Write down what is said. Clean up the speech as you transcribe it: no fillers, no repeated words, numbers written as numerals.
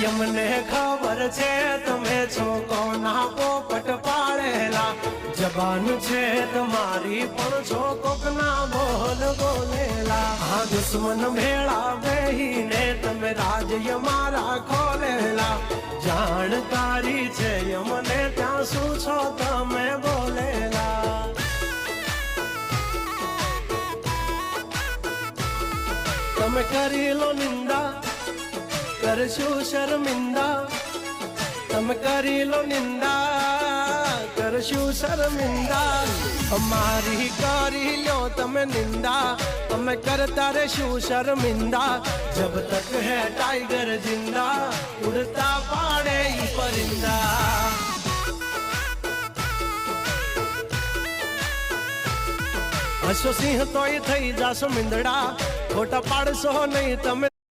यमने खबर छे तमे छो कोना पोपट पाड़ेला जबान छे तुम्हारी पण छो कोकना बोल बोलेला हाँ दुश्मन भेड़ा बेहीने तमे राज्य मारा खोलेला जानकारी छे यमने त्या शू छो तमे बोलेला तमे करी लो निंदा करशु शर्मिंदा तमे करी लो निंदा करशु शर्मिंदा हमारी करी लो तमे निंदा तमे करता रेशु शर्मिंदा जब तक है टाइगर जिंदा उड़ता पाड़े ही परिंदा हसो सिंह तो थई जासो मिंदड़ा खोटा पाड़शो नहीं तमे